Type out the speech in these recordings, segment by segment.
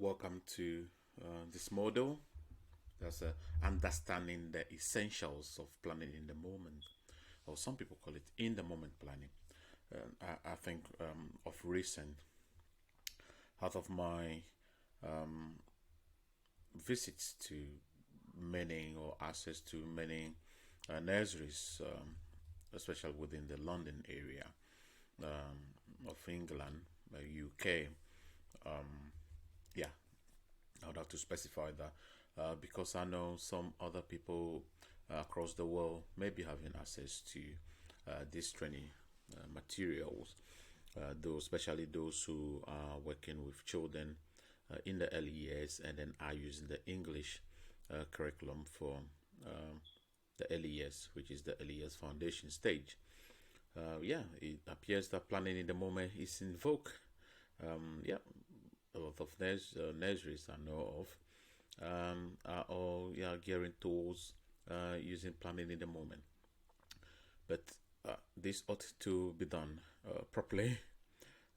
Welcome to this model. That's understanding the essentials of planning in the moment, or some people call it in the moment planning. I think of recent, out of my visits to many or access to many nurseries, especially within the London area of England, UK. Yeah, I would have to specify that because I know some other people across the world may be having access to these training materials, those, especially those who are working with children in the early years and then are using the English curriculum for the early years, which is the early years foundation stage. Yeah, it appears that planning in the moment is in vogue. Yeah, a lot of nurseries I know of are all, yeah, gearing towards using planning in the moment. But this ought to be done properly.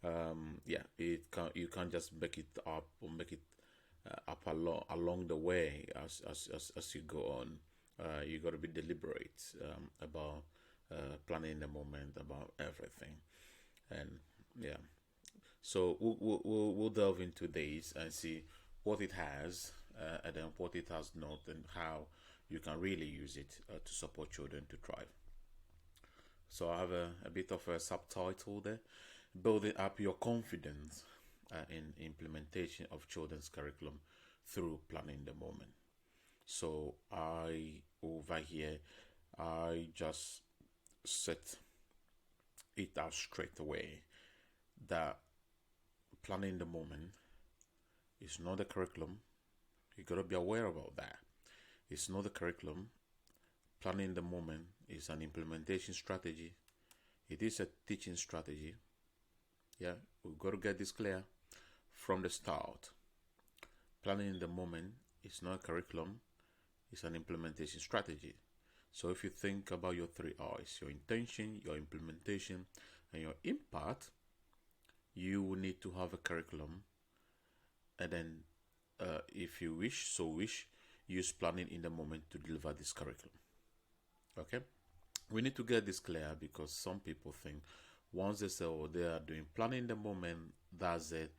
Yeah, it can you can't just make it up or make it up along the way as you go on. You got to be deliberate about planning the moment, about everything, and yeah. So we'll delve into these and see what it has and then what it has not, and how you can really use it to support children to thrive. So I have a bit of a subtitle there: building up your confidence in implementation of children's curriculum through planning the moment. So I over here, I just set it out straight away that planning the moment is not the curriculum. You gotta be aware about that. It's not the curriculum. Planning the moment is an implementation strategy. It is a teaching strategy. Yeah, we've got to get this clear from the start. Planning the moment is not a curriculum, it's an implementation strategy. So if you think about your three R's, your intention, your implementation, and your impact, you will need to have a curriculum. And then, if you wish, use planning in the moment to deliver this curriculum. Okay? We need to get this clear because some people think once they say, oh, they are doing planning in the moment, that's it.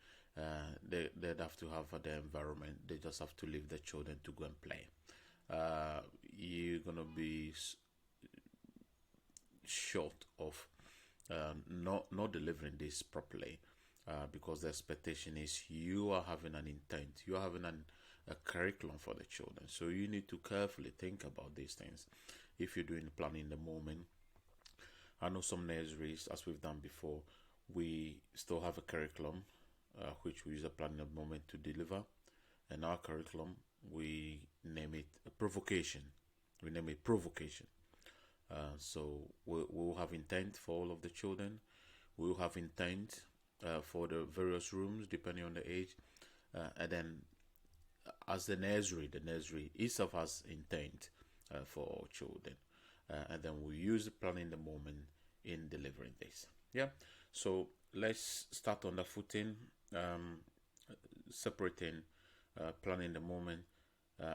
They'd have to have the environment. They just have to leave the children to go and play. You're gonna be short of not delivering this properly because the expectation is you are having an intent, you are having a curriculum for the children. So you need to carefully think about these things if you're doing planning in the moment. I know some nurseries, as we've done before, we still have a curriculum which we use a planning in the moment to deliver. And our curriculum, we name it a provocation. We name it provocation. So we'll have intent for all of the children. We'll have intent for the various rooms depending on the age. And then as the nursery itself has intent for all children. And then we use the planning the moment in delivering this. Yeah. So let's start on the footing, separating planning the moment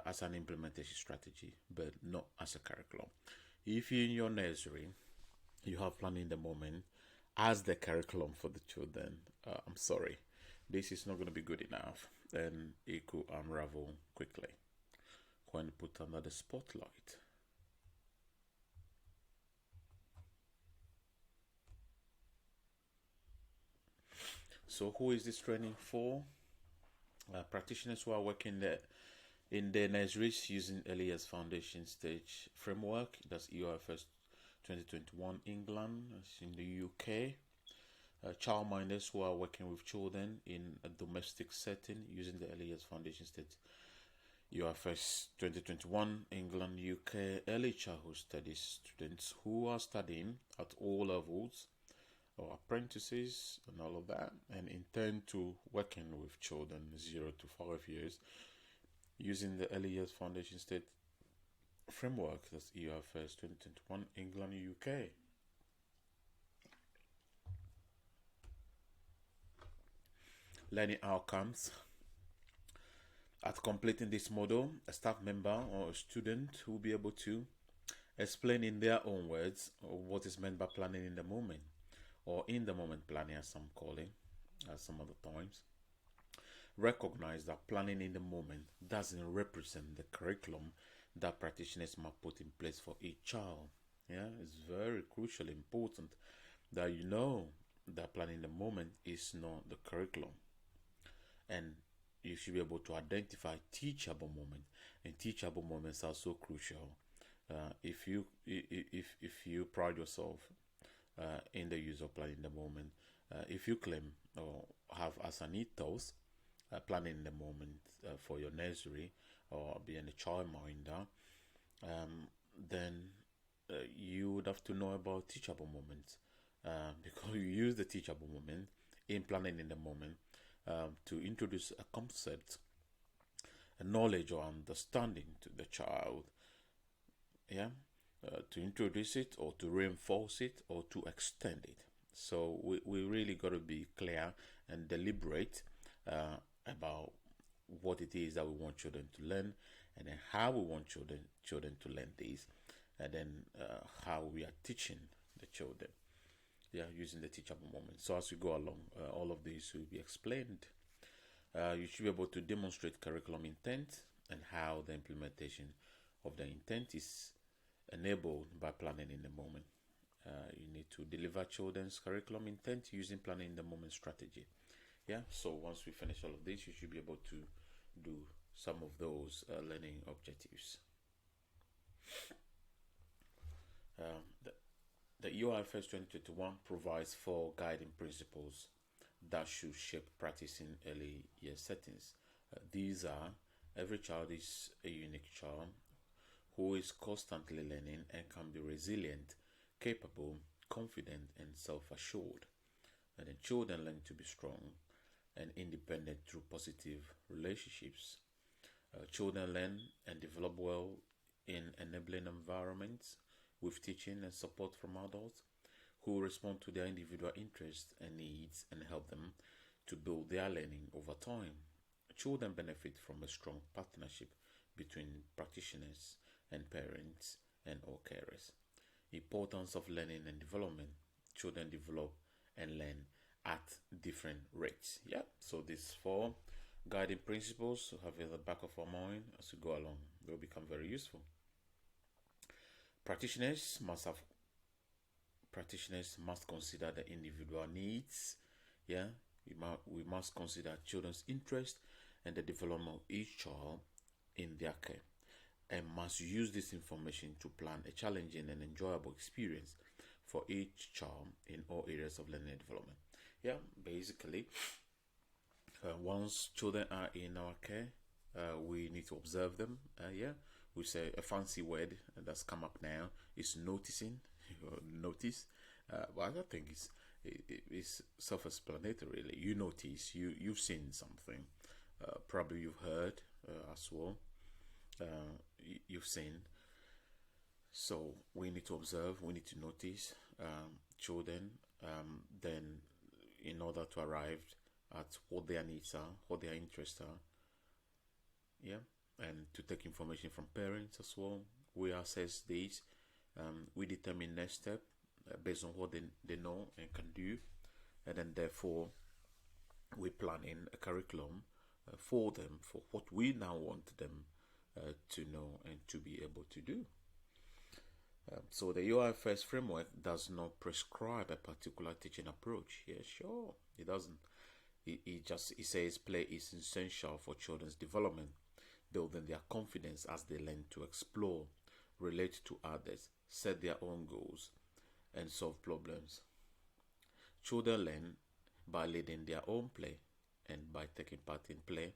as an implementation strategy, but not as a curriculum. If you're in your nursery, you have planning the moment as the curriculum for the children, I'm sorry, this is not going to be good enough, and it could unravel quickly when put under the spotlight. So who is this training for? Practitioners who are working in the nurseries using early years foundation stage framework. That's EOFS 2021 England, that's in the UK. Childminders who are working with children in a domestic setting using the early years foundation stage EOFS 2021 England, UK. Early childhood studies students who are studying at all levels or apprentices and all of that, and intend to working with children 0 to 5 years using the early years foundation state framework. That's EOFS 2021 England, UK. Learning outcomes. At completing this model, a staff member or a student will be able to explain in their own words what is meant by planning in the moment, or in the moment planning, as some call it, some other times. Recognize that planning in the moment doesn't represent the curriculum that practitioners must put in place for each child. Yeah, it's very crucially important that you know that planning in the moment is not the curriculum, and you should be able to identify teachable moments, and teachable moments are so crucial. If you pride yourself in the use of planning in the moment, if you claim or have as an ethos planning in the moment for your nursery or being a childminder, then you would have to know about teachable moments, because you use the teachable moment in planning in the moment to introduce a concept, a knowledge or understanding to the child. Yeah, to introduce it or to reinforce it or to extend it. So we really got to be clear and deliberate about what it is that we want children to learn, and then how we want children to learn these, and then how we are teaching the children. Yeah, using the teachable moment. So as we go along, all of these will be explained. You should be able to demonstrate curriculum intent and how the implementation of the intent is enabled by planning in the moment. You need to deliver children's curriculum intent using planning in the moment strategy. Yeah, so once we finish all of this, you should be able to do some of those learning objectives. The EOIFS 2021 provides 4 guiding principles that should shape practice in early year settings. These are: every child is a unique child who is constantly learning and can be resilient, capable, confident, and self-assured. And then children learn to be strong and independent through positive relationships. Children learn and develop well in enabling environments with teaching and support from adults who respond to their individual interests and needs and help them to build their learning over time. Children benefit from a strong partnership between practitioners and parents and all carers. Importance of learning and development. Children develop and learn at different rates. Yeah, so these 4 guiding principles to have in the back of our mind as we go along. They will become very useful. Practitioners must consider the individual needs. Yeah, we must consider children's interest and the development of each child in their care, and must use this information to plan a challenging and enjoyable experience for each child in all areas of learning and development. Yeah, basically, once children are in our care, we need to observe them. Yeah, we say a fancy word that's come up now is noticing. Notice, but I think it's self-explanatory. Really, you notice, you've seen something, probably you've heard as well. You've seen. So we need to observe. We need to notice children. Then, in order to arrive at what their needs are, what their interests are. Yeah, and to take information from parents as well. We assess these. We determine next step based on what they know and can do, and then therefore we plan in a curriculum for them, for what we now want them to know and to be able to do. So the UIFS framework does not prescribe a particular teaching approach. Yeah, sure, it doesn't. It says play is essential for children's development, building their confidence as they learn to explore, relate to others, set their own goals, and solve problems. Children learn by leading their own play and by taking part in play,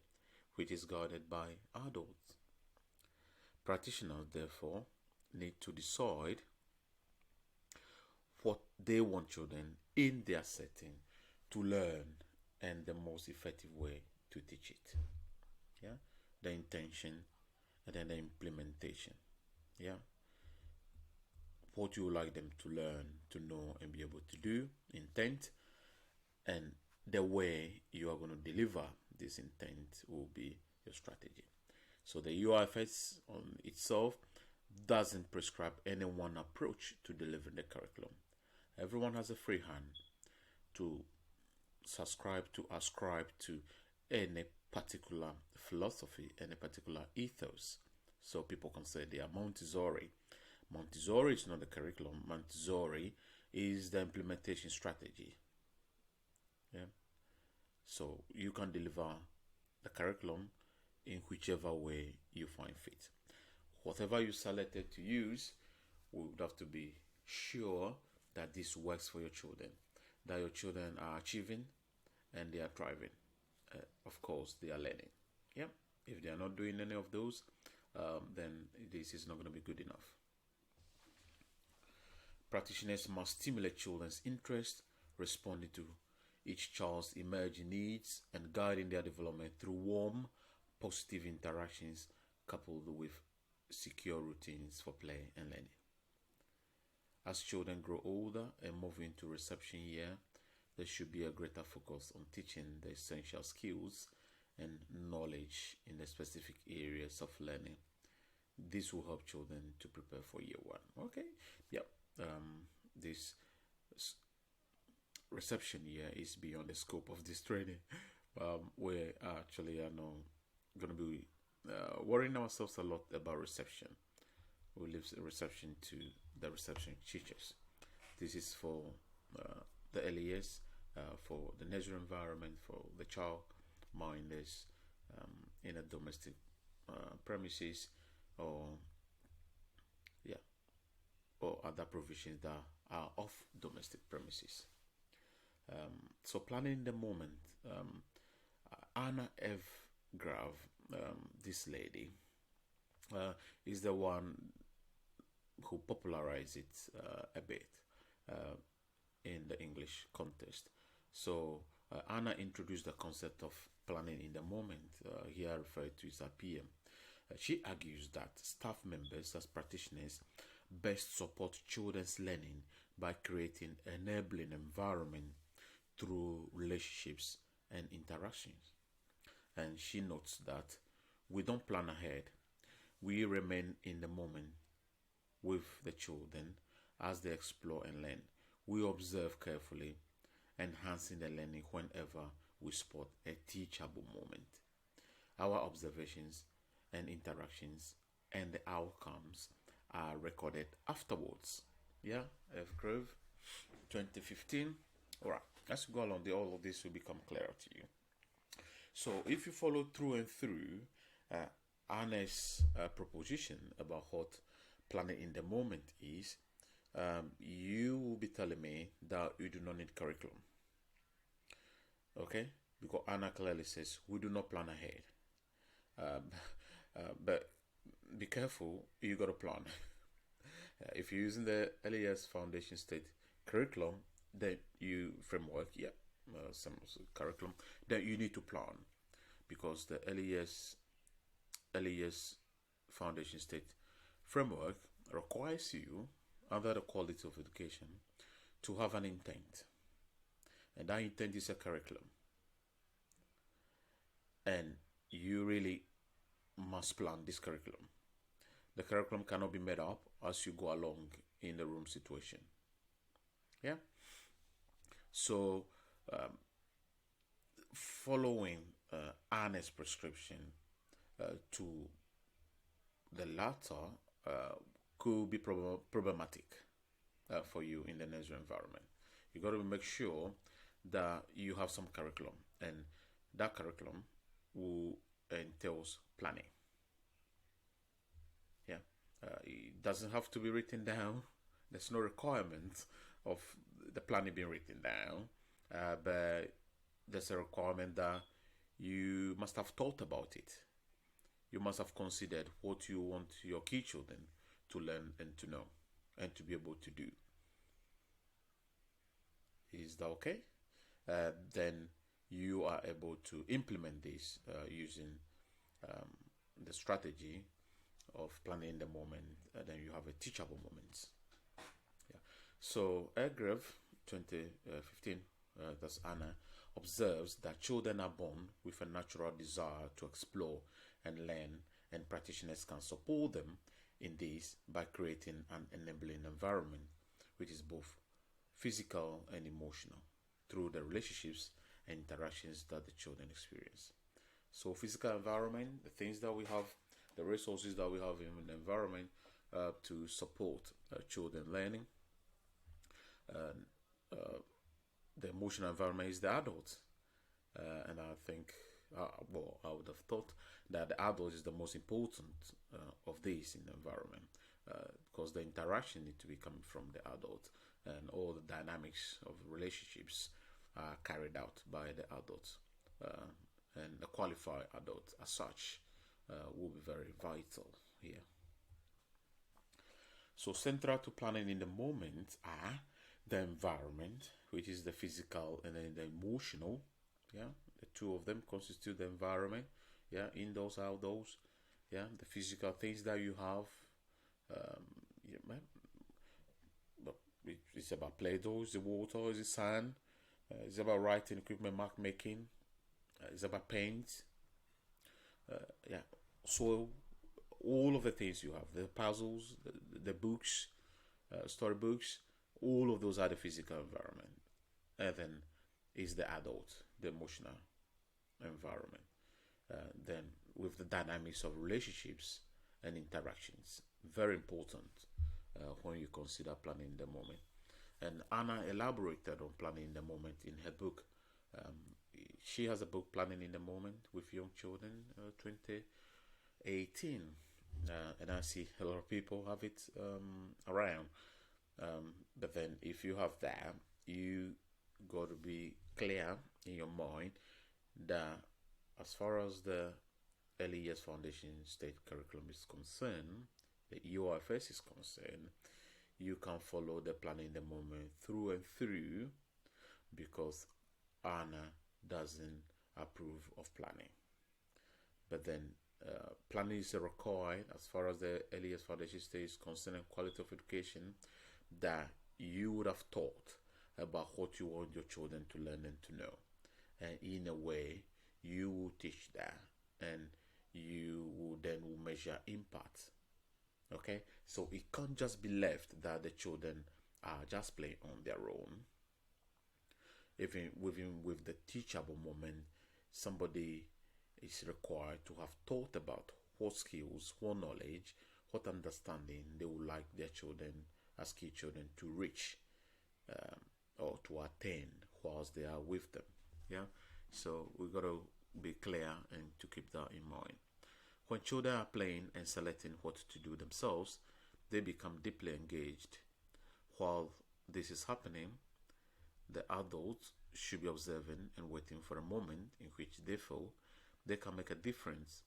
which is guided by adults. Practitioners, therefore, need to decide what they want children in their setting to learn and the most effective way to teach it. Yeah, the intention and then the implementation. Yeah, what you would like them to learn, to know, and be able to do, intent, and the way you are going to deliver this intent will be your strategy. So the UIFS on itself doesn't prescribe any one approach to delivering the curriculum. Everyone has a free hand to ascribe to any particular philosophy, any particular ethos. So people can say they are Montessori. Montessori is not the curriculum. Montessori is the implementation strategy. Yeah. So you can deliver the curriculum in whichever way you find fit. Whatever you selected to use, we would have to be sure that this works for your children, that your children are achieving and they are thriving. Of course, they are learning. Yeah. If they are not doing any of those, then this is not going to be good enough. Practitioners must stimulate children's interest, responding to each child's emerging needs and guiding their development through warm, positive interactions coupled with secure routines for play and learning. As children grow older and move into reception year, there should be a greater focus on teaching the essential skills and knowledge in the specific areas of learning. This will help children to prepare for year one. Okay, yeah. This reception year is beyond the scope of this training. We actually are now going to be worrying ourselves a lot about reception. We leave reception to the reception teachers. This is for the early years, for the nursery environment, for the child minders in a domestic premises, or or other provisions that are off domestic premises. So planning the moment, Anna F. Grave, this lady, is the one who popularized it a bit in the English context. So Anna introduced the concept of planning in the moment, here referred to as PM. She argues that staff members as practitioners best support children's learning by creating an enabling environment through relationships and interactions. And she notes that we don't plan ahead, we remain in the moment with the children as they explore and learn. We observe carefully, enhancing the learning whenever we spot a teachable moment. Our observations and interactions and the outcomes are recorded afterwards. Yeah, F. Grove, 2015. All right, as we go along, all of this will become clearer to you. So if you follow through and through Anna's proposition about what planning in the moment is, you will be telling me that you do not need curriculum. Okay? Because Anna clearly says we do not plan ahead. But be careful, you got to plan. If you're using the LES Foundation State curriculum, then you framework, some curriculum, then you need to plan, because the LES Foundation State framework requires you, under the quality of education, to have an intent, and that intent is a curriculum, and you really must plan this curriculum. The curriculum cannot be made up as you go along in the room situation. Yeah. So, following Anna's prescription to the latter could be problematic for you in the nursery environment. You got to make sure that you have some curriculum, and that curriculum will entails planning. Yeah, it doesn't have to be written down. There's no requirement of the planning being written down, but there's a requirement that you must have thought about it. You must have considered what you want your key children to learn and to know and to be able to do. Is that okay? Then you are able to implement this using the strategy of planning the moment, and then you have a teachable moment. Yeah. So Grove 2015, that's Anna, observes that children are born with a natural desire to explore and learn, and practitioners can support them in this by creating an enabling environment which is both physical and emotional through the relationships and interactions that the children experience. So physical environment, the things that we have, the resources that we have in the environment to support children learning. The emotional environment is the adults. And I think, well, I would have thought that the adult is the most important of this in the environment, because the interaction need to be coming from the adult, and all the dynamics of relationships are carried out by the adults, and the qualified adult as such will be very vital here. So central to planning in the moment are the environment, which is the physical, and then the emotional. Yeah, the two of them constitute the environment. Yeah, indoors, outdoors. Yeah, the physical things that you have. Yeah, but it's about Play-Doh, is it water, is it sand? It's about writing equipment, mark making. It's about paint. Yeah, soil. All of the things you have, the puzzles, the books, storybooks, all of those are the physical environment. And then is the adult, the emotional environment. Then with the dynamics of relationships and interactions, very important when you consider planning the moment. And Anna elaborated on planning in the moment in her book. Um, she has a book, Planning in the Moment with Young Children, 2018. And I see a lot of people have it around. But then if you have that, you got to be clear in your mind that as far as the Early Years Foundation State Curriculum is concerned, the EOFS is concerned, you can follow the planning in the moment through and through, because Anna doesn't approve of planning. But then planning is required as far as the Early Years Foundation State is concerned, and quality of education, that you would have thought about what you want your children to learn and to know. And in a way, you will teach that, and you will then measure impact. Okay, so it can't just be left that the children are just playing on their own. Even with the teachable moment, somebody is required to have thought about what skills, what knowledge, what understanding they would like their children, as key children, to reach or to attain whilst they are with them. Yeah, so we got to be clear and to keep that in mind. When children are playing and selecting what to do themselves, they become deeply engaged. While this is happening, the adults should be observing and waiting for a moment in which they feel they can make a difference.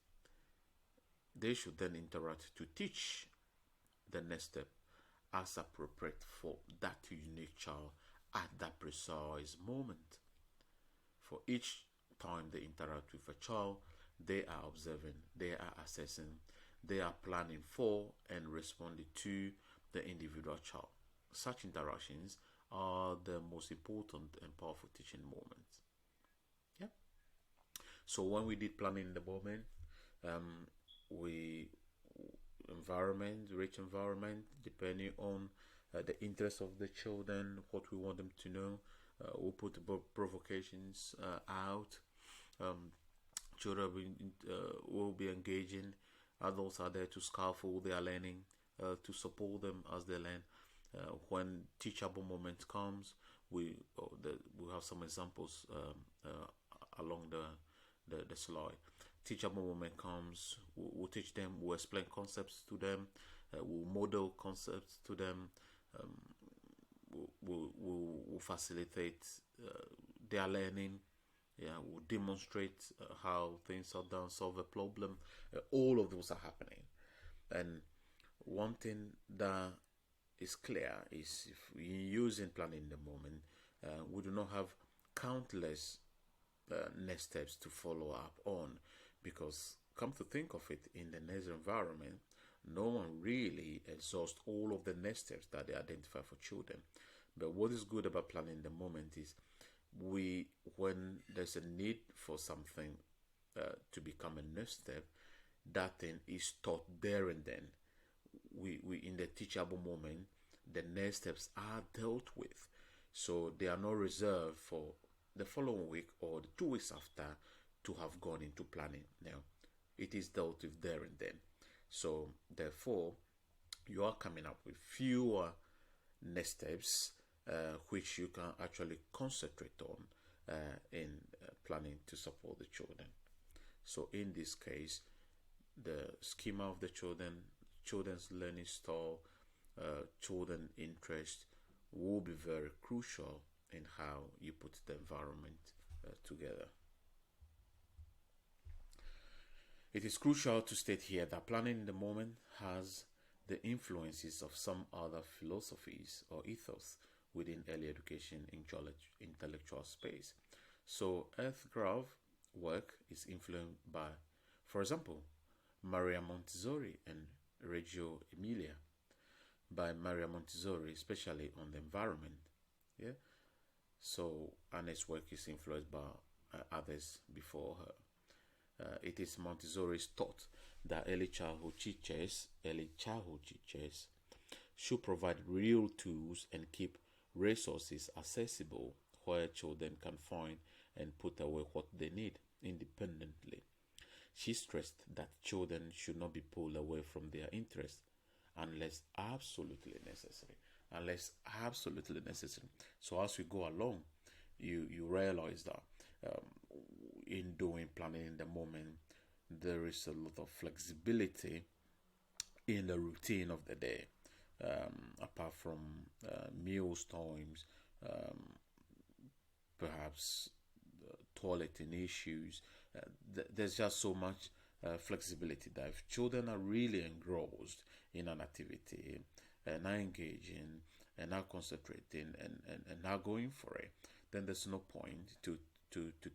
They should then interact to teach the next step as appropriate for that unique child at that precise moment. For each time they interact with a child, they are observing, they are assessing, they are planning for and responding to the individual child. Such interactions are the most important and powerful teaching moments. Yeah. So when we did planning in the moment, we environment, rich environment, depending on the interest of the children, what we want them to know. We'll put the provocations out. Children will be engaging. Adults are there to scaffold their learning, to support them as they learn. When teachable moment comes, we have some examples along the slide. Teachable moment comes, we'll teach them, we'll explain concepts to them, we'll model concepts to them, we'll facilitate their learning. Yeah, we'll demonstrate how things are done, solve a problem. All of those are happening. And one thing that is clear is, if we're using planning in the moment, we do not have countless next steps to follow up on, because come to think of it, in the next environment, no one really exhausts all of the next steps that they identify for children. But what is good about planning in the moment is we when there's a need for something to become a next step, that thing is taught there and then. We in the teachable moment, the next steps are dealt with, so they are not reserved for the following week or the 2 weeks after to have gone into planning. Now it is dealt with there and then. So therefore, you are coming up with fewer next steps which you can actually concentrate on in planning to support the children. So in this case, the schema of the children's learning style, children interest will be very crucial in how you put the environment together. It is crucial to state here that planning in the moment has the influences of some other philosophies or ethos within early education intellectual space. So Earthgrove work is influenced by, for example, Maria Montessori and Reggio Emilia, by Maria Montessori, especially on the environment. Yeah. So Anne's work is influenced by others before her. It is Montessori's thought that early childhood teachers should provide real tools and keep resources accessible where children can find and put away what they need independently. She stressed that children should not be pulled away from their interests unless absolutely necessary. Unless absolutely necessary. So as we go along, you realize that in doing planning in the moment, there is a lot of flexibility in the routine of the day. Apart from meals times, perhaps toileting issues, there's just so much flexibility that if children are really engrossed in an activity and are engaging and are concentrating and are going for it, then there's no point to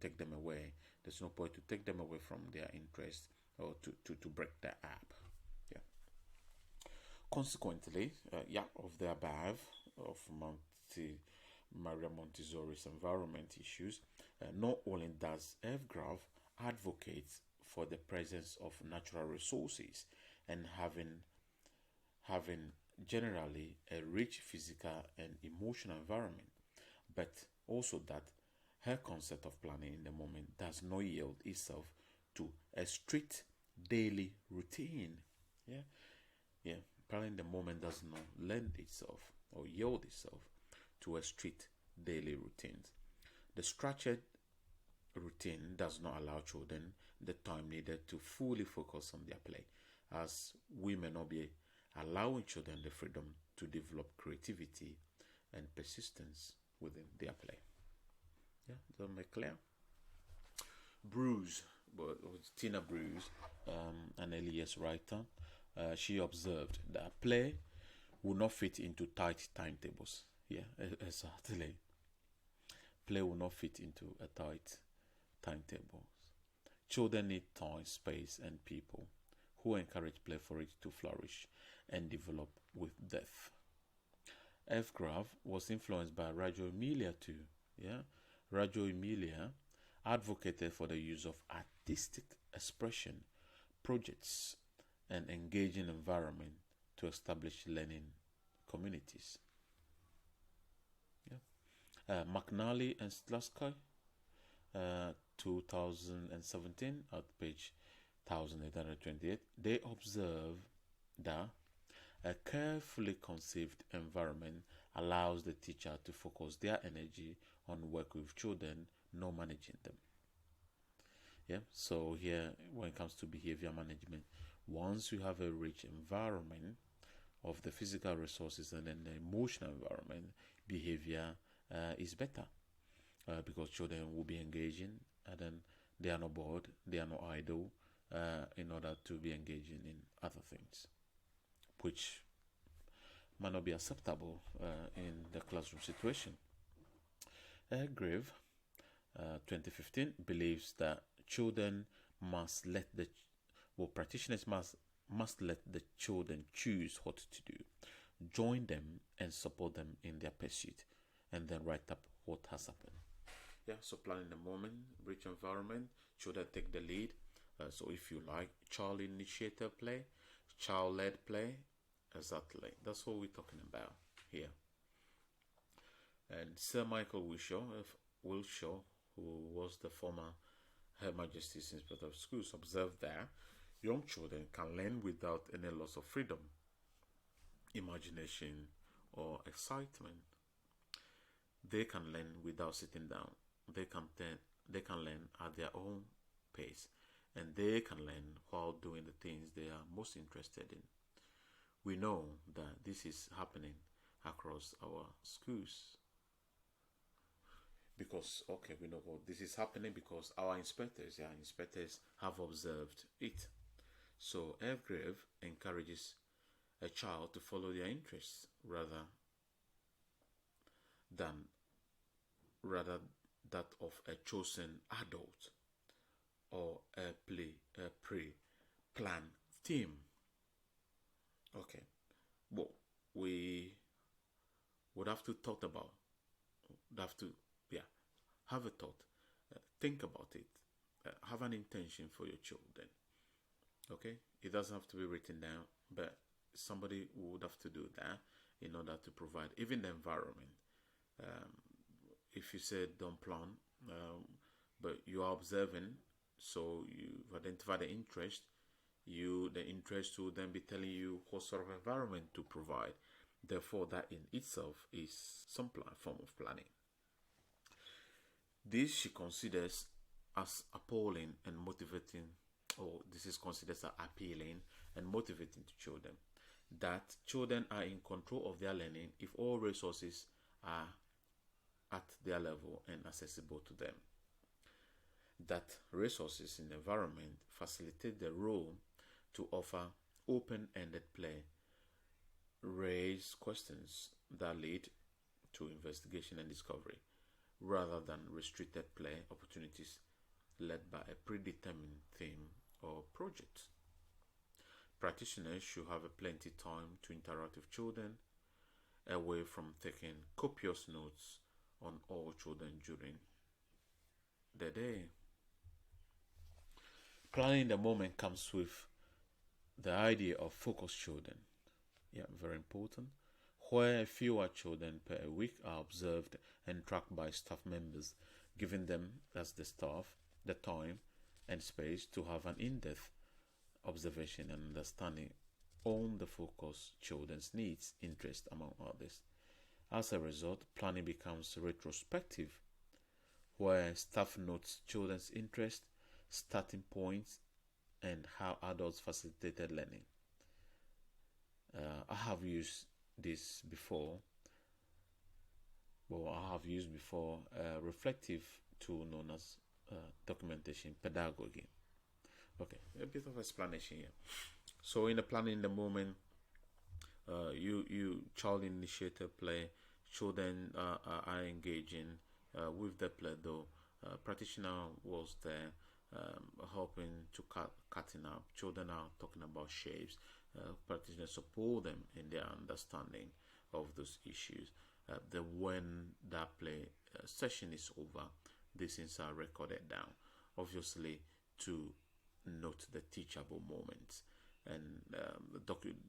take them away. There's no point to take them away from their interest or to break their app. Yeah. Consequently, of the above, of Maria Montessori's environment issues, not only does Earthgrove advocate for the presence of natural resources and having generally a rich physical and emotional environment, but also that her concept of planning in the moment does not yield itself to a strict daily routine. Yeah, yeah. Planning in the moment does not lend itself or yield itself to a strict daily routine. The structured routine does not allow children the time needed to fully focus on their play, as we may not be allowing children the freedom to develop creativity and persistence within their play. Yeah, does that make clear? Bruce, Tina Bruce, an LES writer, she observed that play will not fit into tight timetables. Yeah, exactly. Play will not fit into a tight timetable. Children need time, space, and people who encourage play for it to flourish and develop with depth. Earthgrove was influenced by Reggio Emilia too. Yeah, Reggio Emilia advocated for the use of artistic expression, projects, and engaging environment to establish learning communities. Yeah. McNally and Slasky, 2017, at page 1828, they observe that a carefully conceived environment allows the teacher to focus their energy on work with children, not managing them. Yeah, so here, when it comes to behavior management, once you have a rich environment of the physical resources and then the emotional environment, behavior is better because children will be engaging and then they are not bored, they are not idle in order to be engaging in other things, which might not be acceptable in the classroom situation. Grave, 2015, believes that children must let the practitioners must let the children choose what to do, join them and support them in their pursuit, and then write up what has happened. Yeah, so planning the moment, rich environment, children take the lead. So if you like child initiator play, child led play, exactly. That's what we're talking about here. And Sir Michael Wilshaw, who was the former Her Majesty's Inspector of Schools, observed that young children can learn without any loss of freedom, imagination, or excitement. They can learn without sitting down. They can learn at their own pace, and they can learn while doing the things they are most interested in. We know that this is happening across our schools because okay, we know what this is happening because our inspectors have observed it. So FGRAVE encourages a child to follow their interests than rather that of a chosen adult or a pre-planned theme. Okay, well, we would have to thought about, would have to, yeah, have a thought, think about it, have an intention for your children. Okay, it doesn't have to be written down, but somebody would have to do that in order to provide even the environment. Um, if you said don't plan, but you are observing, so you've identified the interest, the interest will then be telling you what sort of environment to provide. Therefore, that in itself is some form of planning. This she considers as appalling and motivating, or this is considered as appealing and motivating to children. That children are in control of their learning if all resources are at their level and accessible to them. That resources in the environment facilitate the role to offer open-ended play, raise questions that lead to investigation and discovery, rather than restricted play opportunities led by a predetermined theme or project. Practitioners should have a plenty time to interact with children, away from taking copious notes on all children during the day. Planning the moment comes with the idea of focused children. Yeah, very important. Where fewer children per week are observed and tracked by staff members, giving them as the staff the time and space to have an in-depth observation and understanding on the focused children's needs, interests, among others. As a result, planning becomes retrospective, where staff notes children's interests, starting points, and how adults facilitated learning. I have used this before. Well, I have used before a reflective tool known as documentation pedagogy. Okay, a bit of explanation here. So, in the planning in the moment, you child initiator play, children are engaging with the play though. Practitioner was there helping to cutting up. Children are talking about shapes. Practitioners support them in their understanding of those issues. Then when that play session is over, these things are recorded down, obviously to note the teachable moments. And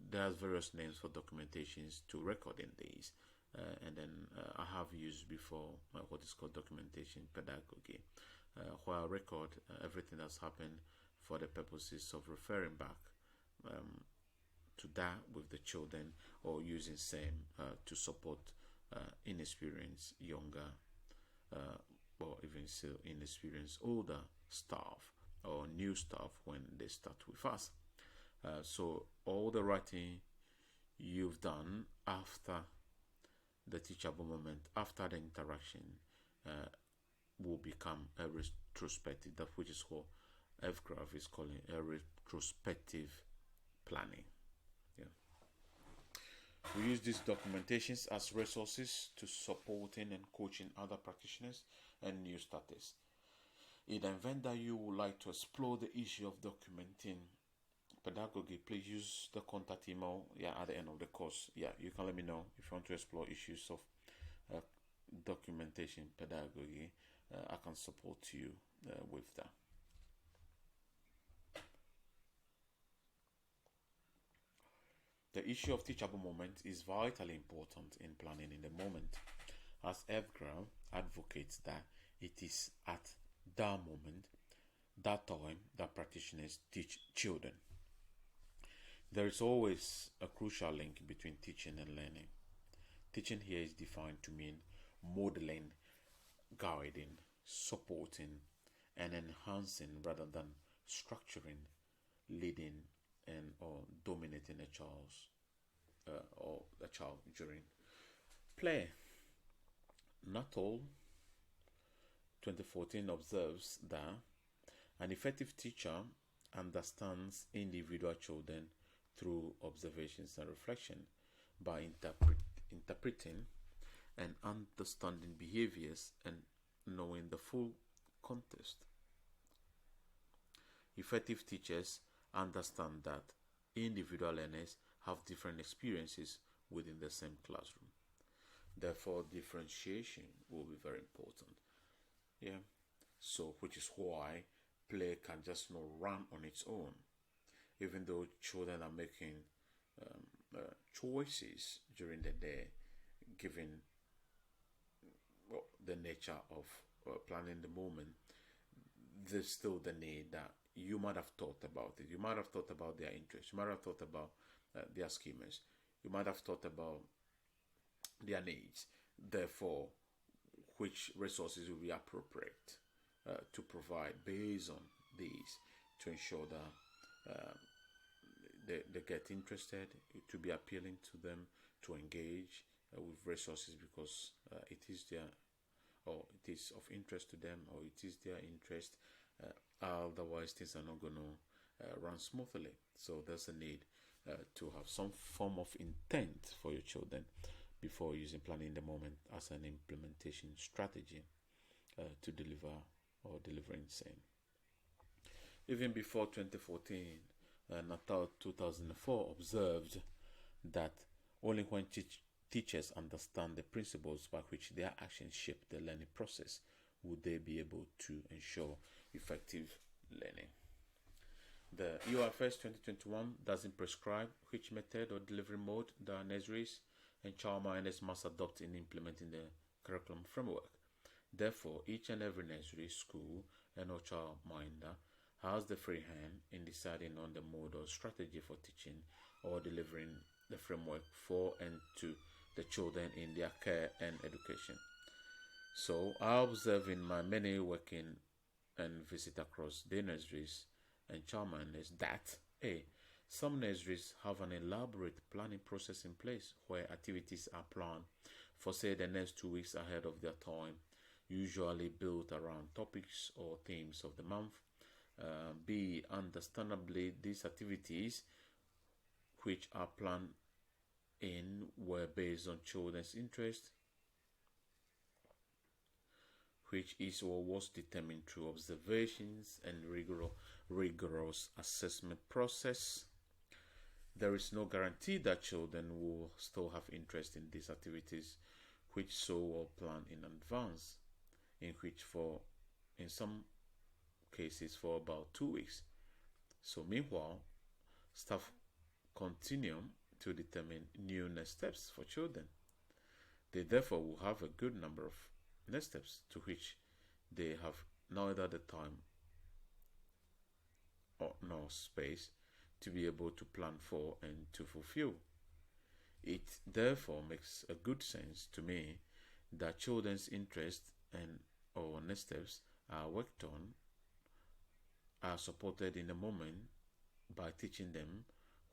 there's various names for documentations to recording these. And then I have used before what is called documentation pedagogy, where I record everything that's happened for the purposes of referring back to that with the children, or using same to support inexperienced younger or even still inexperienced older staff or new staff when they start with us. So all the writing you've done after the teachable moment, after the interaction, will become a retrospective, that which is what FGRAVE is calling a retrospective planning. Yeah. We use these documentations as resources to supporting and coaching other practitioners and new starters. In the event that you would like to explore the issue of documenting pedagogy, please use the contact email at the end of the course. You can let me know if you want to explore issues of documentation pedagogy. I can support you with that. The issue of teachable moment is vitally important in planning in the moment, as Evgram advocates that it is at that moment, that time, that practitioners teach children. There is always a crucial link between teaching and learning. Teaching here is defined to mean modeling, guiding, supporting, and enhancing rather than structuring, leading, and or dominating a child's or a child during play. Not all 2014 observes that an effective teacher understands individual children through observations and reflection by interpreting and understanding behaviors and knowing the full context. Effective teachers understand that individual learners have different experiences within the same classroom. Therefore, differentiation will be very important. Yeah. So, which is why play can just not run on its own, even though children are making choices during the day, given the nature of planning the moment. There's still the need that you might have thought about it. You might have thought about their interests. You might have thought about their schemas. You might have thought about their needs. Therefore, which resources will be appropriate to provide based on these to ensure that they get interested, to be appealing to them, to engage with resources because it is their or it is of interest to them or it is their interest. Otherwise, things are not going to run smoothly. So there's a need to have some form of intent for your children before using planning in the moment as an implementation strategy to deliver or delivering same. Even before 2014, Natal 2004 observed that only when teachers understand the principles by which their actions shape the learning process would they be able to ensure effective learning. The EOFS 2021 doesn't prescribe which method or delivery mode the nurseries and childminders must adopt in implementing the curriculum framework. Therefore, each and every nursery, school, and or childminder has the free hand in deciding on the mode or strategy for teaching or delivering the framework for and to the children in their care and education. So I observe in my many working and visit across the nurseries and childminders that some nurseries have an elaborate planning process in place where activities are planned for say the next 2 weeks ahead of their time, usually built around topics or themes of the month. Understandably, these activities which are planned in were based on children's interest, which is or was determined through observations and rigorous assessment process. There is no guarantee that children will still have interest in these activities, which so were planned in advance, in some cases for about 2 weeks. So meanwhile, staff continue to determine new next steps for children. They therefore will have a good number of next steps to which they have neither the time nor space to be able to plan for and to fulfill. It therefore makes a good sense to me that children's interest and or next steps are worked on, are supported in the moment by teaching them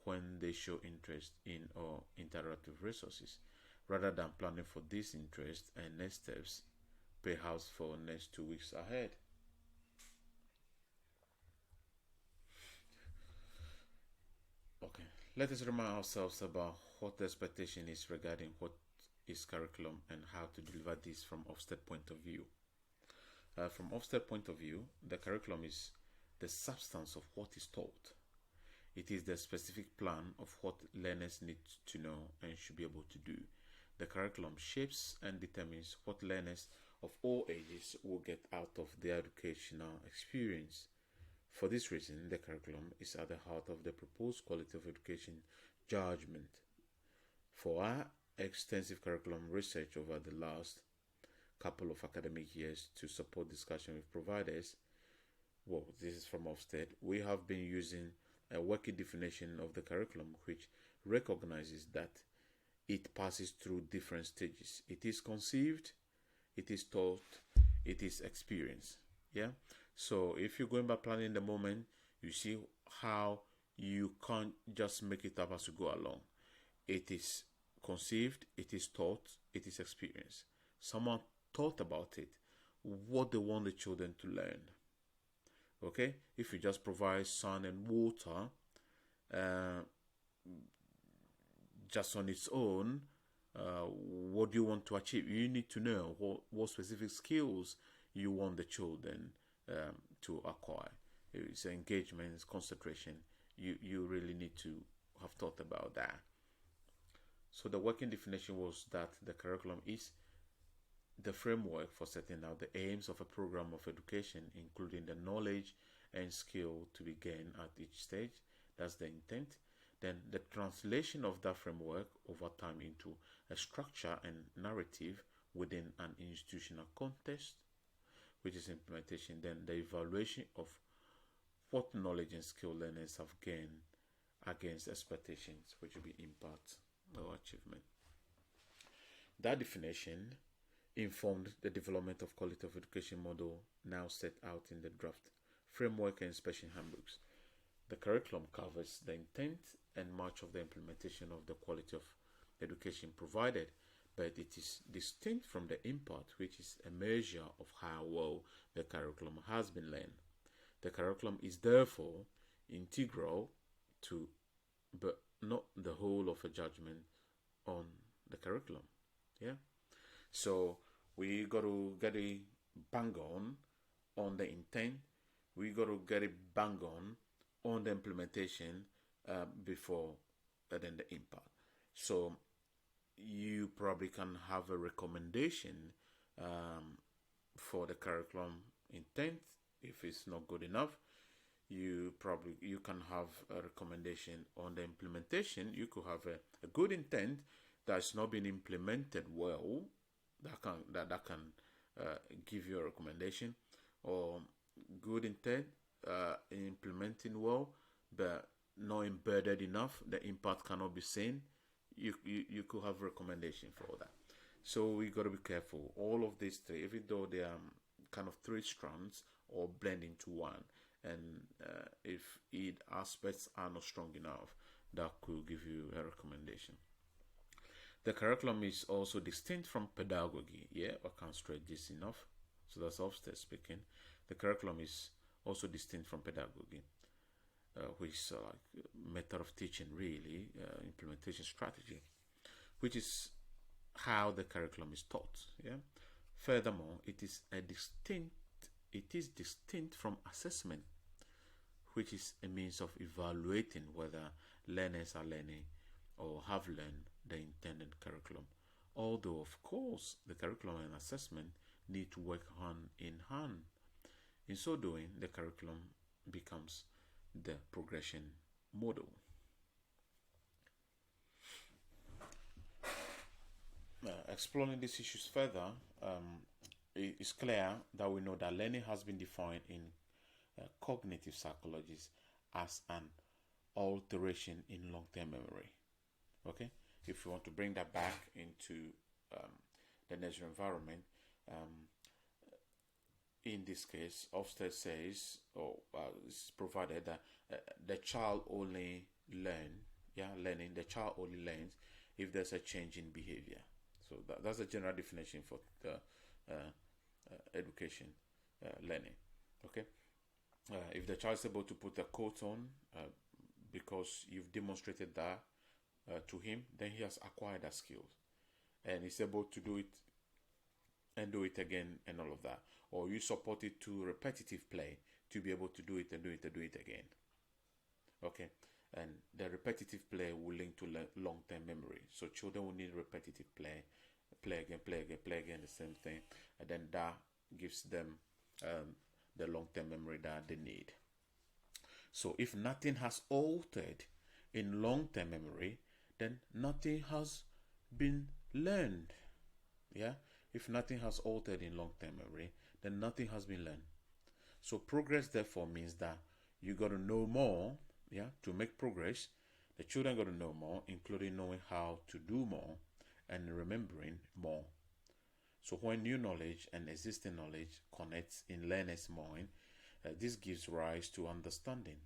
when they show interest in or interactive resources, rather than planning for this interest and next steps perhaps for next 2 weeks ahead. Okay, let us remind ourselves about what the expectation is regarding what is curriculum and how to deliver this from Ofsted point of view. From Ofsted point of view, the curriculum is the substance of what is taught. It is the specific plan of what learners need to know and should be able to do. The curriculum shapes and determines what learners of all ages will get out of their educational experience. For this reason, the curriculum is at the heart of the proposed quality of education judgment. For our extensive curriculum research over the last couple of academic years to support discussion with providers, well, this is from Ofsted, we have been using a working definition of the curriculum which recognizes that it passes through different stages. It is conceived, it is taught, it is experienced. Yeah. So if you're going by planning in the moment, you see how you can't just make it up as you go along. It is conceived, it is taught, it is experienced. Someone thought about it, what they want the children to learn. Okay, if you just provide sun and water just on its own, what do you want to achieve? You need to know what specific skills you want the children to acquire. It's engagement, it's concentration. You really need to have thought about that. So the working definition was that the curriculum is the framework for setting out the aims of a program of education, including the knowledge and skill to be gained at each stage. That's the intent. Then the translation of that framework over time into a structure and narrative within an institutional context, which is implementation. Then the evaluation of what knowledge and skill learners have gained against expectations, which will be impact or achievement. That definition informed the development of quality of education model now set out in the draft framework and inspection handbooks. The curriculum covers the intent and much of the implementation of the quality of education provided, but it is distinct from the impact, which is a measure of how well the curriculum has been learned. The curriculum is therefore integral to, but not the whole of a judgment on the curriculum. Yeah. So we got to get it bang on the intent. We got to get it bang on the implementation before then the impact. So you probably can have a recommendation for the curriculum intent. If it's not good enough, you can have a recommendation on the implementation. You could have a good intent that's not been implemented well. That can give you a recommendation, or good intent implementing well but not embedded enough. The impact cannot be seen. You could have recommendation for that. So we got to be careful. All of these three, even though they are kind of three strands, or blend into one, and if each aspects are not strong enough, that could give you a recommendation. The curriculum is also distinct from pedagogy. Yeah, I can't stress this enough. So that's Ofsted speaking. The curriculum is also distinct from pedagogy, which is like method of teaching, really, implementation strategy, which is how the curriculum is taught. Yeah. Furthermore, it is distinct from assessment, which is a means of evaluating whether learners are learning or have learned the intended curriculum. Although, of course, the curriculum and assessment need to work hand in hand. In so doing, the curriculum becomes the progression model. Exploring these issues further, it is clear that we know that learning has been defined in cognitive psychology as an alteration in long-term memory. Okay, if you want to bring that back into the natural environment, in this case, Ofsted says, or it's provided that the child only learning, the child only learns if there's a change in behavior. So that's a general definition for the education learning. Okay, if the child is able to put a coat on because you've demonstrated that to him, then he has acquired that skills, and he's able to do it and do it again and all of that. Or you support it to repetitive play to be able to do it and do it and do it again. Okay, and the repetitive play will link to long-term memory. So children will need repetitive play play again the same thing, and then that gives them the long-term memory that they need. So if nothing has altered in long-term memory, then nothing has been learned. Yeah, if nothing has altered in long-term memory, then nothing has been learned. So progress therefore means that you got to know more. Yeah, to make progress, the children got to know more, including knowing how to do more and remembering more. So when new knowledge and existing knowledge connects in learners' mind, this gives rise to understanding.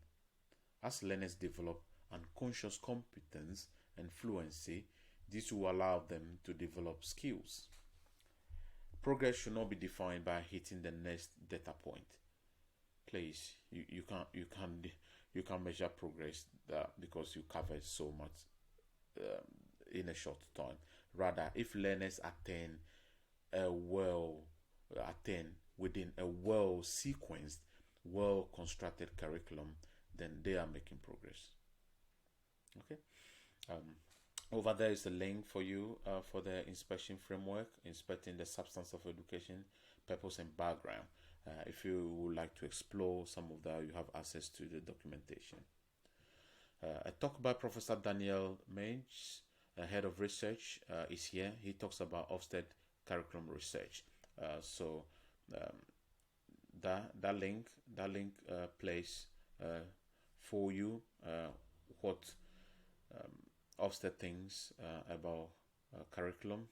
As learners develop unconscious competence and fluency, this will allow them to develop skills. Progress should not be defined by hitting the next data point. Please, you can't measure progress because you covered so much in a short time. Rather, if learners attain within a well sequenced, well constructed curriculum, then they are making progress. Okay. Over there is a link for you for the inspection framework, inspecting the substance of education, purpose and background. If you would like to explore some of that, you have access to the documentation. A talk by Professor Daniel Mange, head of research, is here. He talks about Ofsted curriculum research. So that link plays for you what Ofsted thinks about curriculum.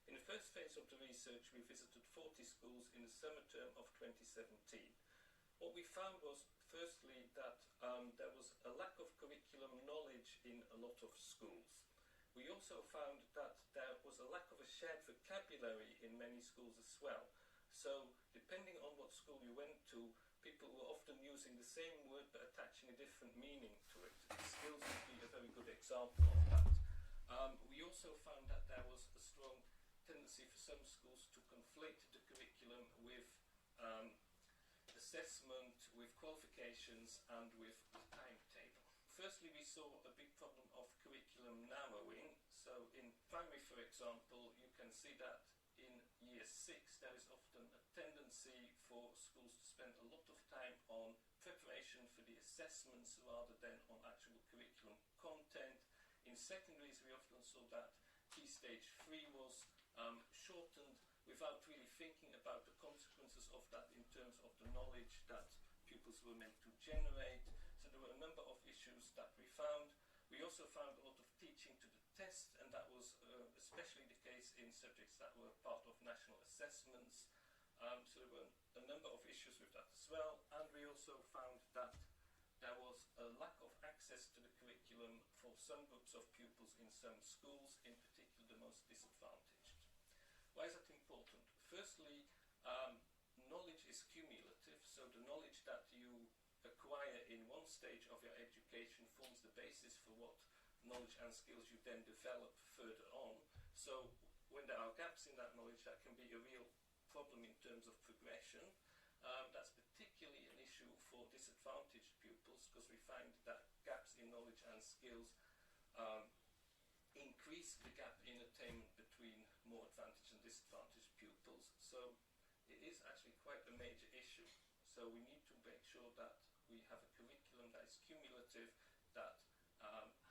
In the first phase of the research, we visited 40 schools in the summer term of 2017. What we found was, firstly, that there was a lack of curriculum knowledge in a lot of schools. We also found that there was a lack of a shared vocabulary in many schools as well. So, depending on what school you went to, people were often using the same word but attaching a different meaning to it. Skills would be a very good example of that. We also found that there was a strong tendency for some schools to conflate the curriculum with assessment, with qualifications and with the timetable. Firstly, we saw a big problem of curriculum narrowing. So in primary, for example, you can see that in year 6 there is often a tendency for schools to spend a lot of time on preparation for the assessments rather than on actual curriculum content. In secondaries, we often saw that Key Stage 3 was shortened without really thinking about the consequences of that in terms of the knowledge that pupils were meant to generate. So there were a number of issues that we found. We also found a lot of teaching to the test, and that was especially the case in subjects that were part of national assessments. So there were a number of issues with that as well. And we also found that there was a lack of access to the curriculum for some groups of pupils in some schools, in particular the most disadvantaged. Why is that important? Firstly, knowledge is cumulative, so the knowledge that you acquire in one stage of your education forms the basis for what knowledge and skills you then develop further on. So when there are gaps in that knowledge, that can be a real problem in terms of progression. That's particularly an issue for disadvantaged pupils, because we find that gaps in knowledge and skills increase the gap in attainment between more advantaged and disadvantaged pupils. So it is actually quite a major issue. So we need to make sure that we have a curriculum that is cumulative, that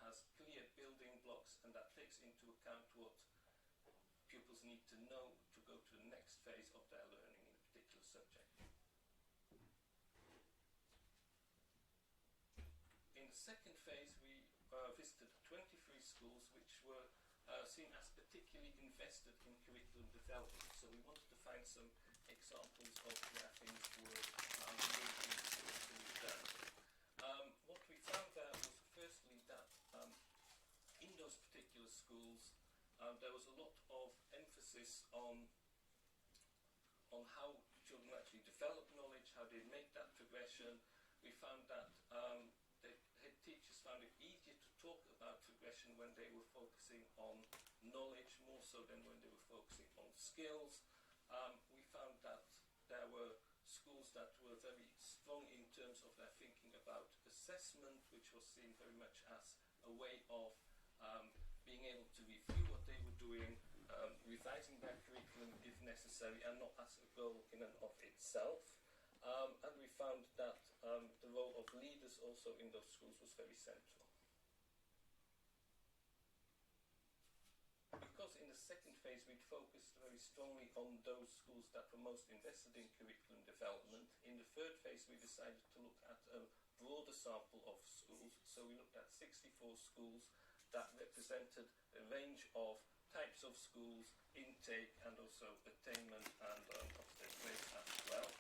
has clear building blocks, and that takes into account what pupils need to know to go to the next phase of their learning in a particular subject. In the second phase, we visited 23 schools which were seen as particularly invested in curriculum development. So we wanted to find some examples of where things were really done. What we found there was firstly that in those particular schools there was a lot of emphasis on how children actually develop knowledge, how they make that progression. We found that the head teachers found it easier to talk about progression when they were focusing on knowledge more so than when they were focusing on skills. We found that there were schools that were very strong in terms of their thinking about assessment, which was seen very much as a way of being able to review what they were doing, revising their curriculum if necessary, and not as a goal in and of itself. And we found that the role of leaders also in those schools was very central. Because in the second phase we focused very strongly on those schools that were most invested in curriculum development, in the third phase we decided to look at a broader sample of schools. So we looked at 64 schools that represented a range of types of schools, intake and also attainment and Ofsted grades as well.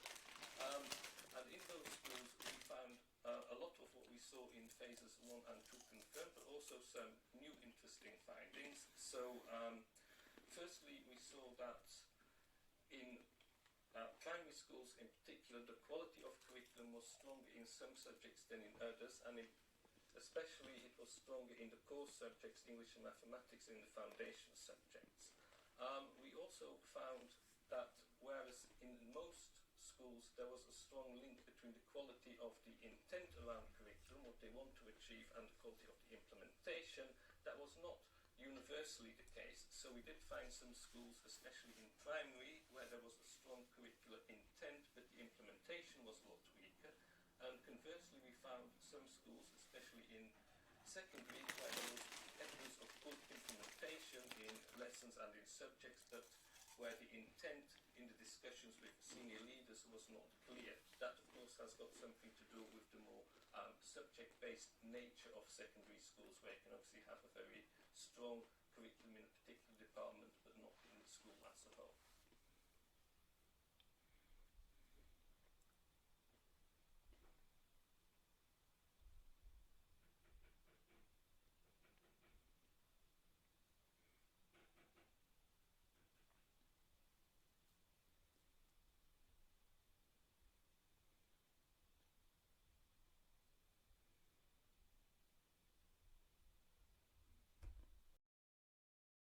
And in those schools we found a lot of what we saw in phases 1 and 2 confirmed, but also some new interesting findings. So firstly we saw that in primary schools in particular the quality of curriculum was stronger in some subjects than in others, and especially it was stronger in the core subjects, English and mathematics, in the foundation subjects. We also found that whereas in most schools there was a strong link between the quality of the intent around curriculum, what they want to achieve, and the quality of the implementation, that was not universally the case. So we did find some schools, especially in primary, where there was a strong curricular intent but the implementation was a lot weaker. And conversely we found some schools, especially in secondary, where there was evidence of good implementation in lessons and in subjects, but where the intent in the discussions with senior leaders was not clear. That of course has got something to do with the more subject-based nature of secondary schools, where you can obviously have a very strong curriculum in a particular department but not in the school as a whole.